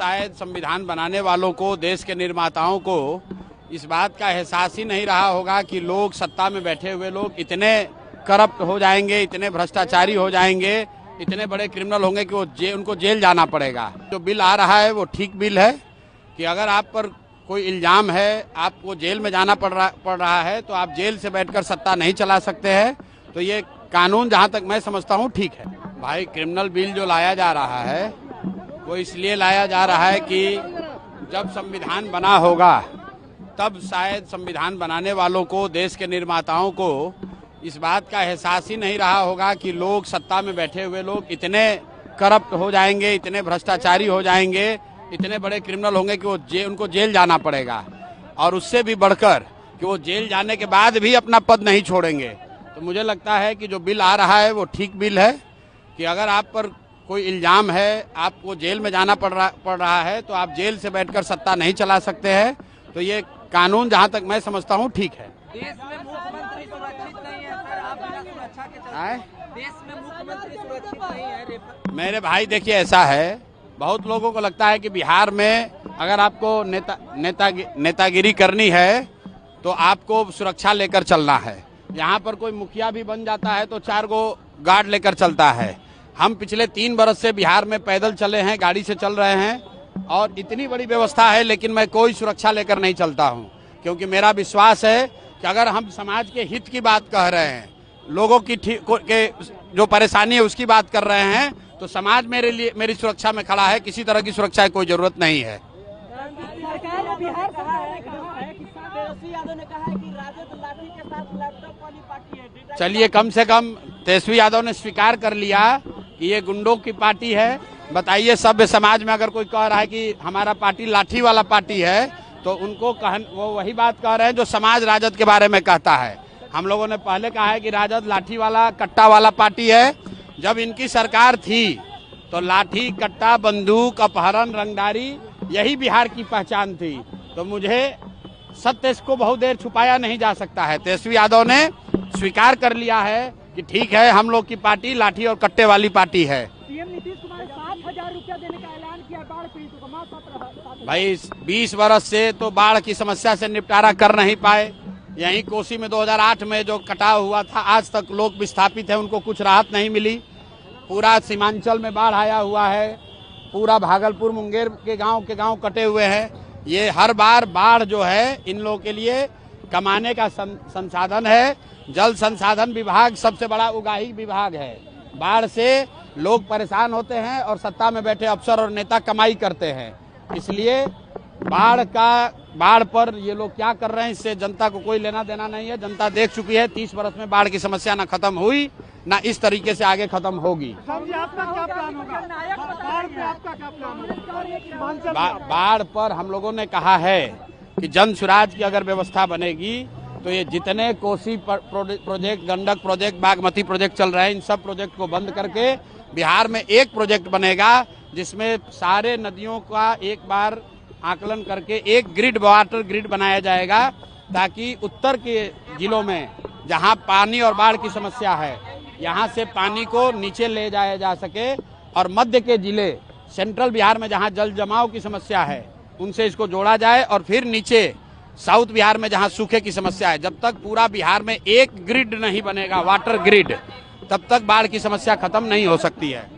शायद संविधान बनाने वालों को, देश के निर्माताओं को इस बात का एहसास ही नहीं रहा होगा कि लोग, सत्ता में बैठे हुए लोग इतने करप्ट हो जाएंगे, इतने भ्रष्टाचारी हो जाएंगे, इतने बड़े क्रिमिनल होंगे कि उनको जेल जाना पड़ेगा। जो बिल आ रहा है वो ठीक बिल है कि अगर आप पर कोई इल्जाम है, आपको जेल में जाना पड़ रहा है तो आप जेल से बैठकर सत्ता नहीं चला सकते हैं। तो ये कानून जहाँ तक मैं समझता हूँ ठीक है। भाई, क्रिमिनल बिल जो लाया जा रहा है वो इसलिए लाया जा रहा है कि जब संविधान बना होगा तब शायद संविधान बनाने वालों को, देश के निर्माताओं को इस बात का एहसास ही नहीं रहा होगा कि लोग, सत्ता में बैठे हुए लोग इतने करप्ट हो जाएंगे, इतने भ्रष्टाचारी हो जाएंगे, इतने बड़े क्रिमिनल होंगे कि उनको जेल जाना पड़ेगा। और उससे भी बढ़कर कि वो जेल जाने के बाद भी अपना पद नहीं छोड़ेंगे। तो मुझे लगता है कि जो बिल आ रहा है वो ठीक बिल है कि अगर आप पर कोई इल्जाम है, आपको जेल में जाना पड़ रहा है तो आप जेल से बैठकर सत्ता नहीं चला सकते हैं। तो ये कानून जहाँ तक मैं समझता हूँ ठीक है। देश में मुख्यमंत्री सुरक्षित नहीं है सर, आप बिना सुरक्षा के चलते। देश में मुख्यमंत्री सुरक्षित नहीं है। मेरे भाई, देखिए ऐसा है, बहुत लोगों को लगता है कि बिहार में अगर आपको नेतागिरी करनी है तो आपको सुरक्षा लेकर चलना है। यहाँ पर कोई मुखिया भी बन जाता है तो 4 गो गार्ड लेकर चलता है। हम पिछले 3 बरस से बिहार में पैदल चले हैं, गाड़ी से चल रहे हैं और इतनी बड़ी व्यवस्था है, लेकिन मैं कोई सुरक्षा लेकर नहीं चलता हूँ, क्योंकि मेरा विश्वास है कि अगर हम समाज के हित की बात कह रहे हैं, लोगों की जो परेशानी है उसकी बात कर रहे हैं, तो समाज मेरी सुरक्षा में खड़ा है। किसी तरह की सुरक्षा की कोई जरूरत नहीं है। सरकार बिहार सरकार ने कहा है कि तेजस्वी यादव ने कहा है कि राजद लाठी के साथ लैपटॉप वाली पार्टी है। चलिए, कम से कम तेजस्वी यादव ने स्वीकार कर लिया कि ये गुंडों की पार्टी है। बताइए, सभ्य समाज में अगर कोई कह रहा है कि हमारा पार्टी लाठी वाला पार्टी है तो उनको वो वही बात कह रहे हैं जो समाज राजद के बारे में कहता है। हम लोगों ने पहले कहा है कि राजद लाठी वाला, कट्टा वाला पार्टी है। जब इनकी सरकार थी तो लाठी, कट्टा, बंदूक, अपहरण, रंगदारी यही बिहार की पहचान थी। तो मुझे सत्य को बहुत देर छुपाया नहीं जा सकता है। तेजस्वी यादव ने स्वीकार कर लिया है कि ठीक है, हम लोग की पार्टी लाठी और कट्टे वाली पार्टी है। सीएम नीतीश कुमार 7,000 रुपया देने का ऐलान किया बाढ़ पीड़ितों को। भाई, 20 वर्ष से तो बाढ़ की समस्या से निपटारा कर नहीं पाए। यहीं कोसी में 2008 में जो कटाव हुआ था, आज तक लोग विस्थापित हैं, उनको कुछ राहत नहीं मिली। पूरा सीमांचल में बाढ़ आया हुआ है, पूरा भागलपुर, मुंगेर के गांव कटे हुए हैं। ये हर बार बाढ़ जो है इन लोगों के लिए कमाने का संसाधन है। जल संसाधन विभाग सबसे बड़ा उगाही विभाग है। बाढ़ से लोग परेशान होते हैं और सत्ता में बैठे अफसर और नेता कमाई करते हैं। इसलिए बाढ़ पर ये लोग क्या कर रहे हैं, इससे जनता को कोई लेना देना नहीं है। जनता देख चुकी है, 30 वर्ष में बाढ़ की समस्या ना खत्म हुई, ना इस तरीके से आगे खत्म होगी। बाढ़ पर हम लोगों ने कहा है कि जन सुराज की अगर व्यवस्था बनेगी तो ये जितने Kosi project, Gandak project, Bagmati project चल रहे हैं, इन सब प्रोजेक्ट को बंद करके बिहार में एक प्रोजेक्ट बनेगा जिसमें सारे नदियों का एक बार आकलन करके एक ग्रिड, वाटर ग्रिड बनाया जाएगा, ताकि उत्तर के जिलों में जहां पानी और बाढ़ की समस्या है, यहां से पानी को नीचे ले जाया जा सके, और मध्य के जिले, सेंट्रल बिहार में जहां जल जमाव की समस्या है, उनसे इसको जोड़ा जाए। और फिर नीचे साउथ बिहार में जहां सूखे की समस्या है, जब तक पूरा बिहार में एक ग्रिड नहीं बनेगा, वाटर ग्रिड, तब तक बाढ़ की समस्या खत्म नहीं हो सकती है।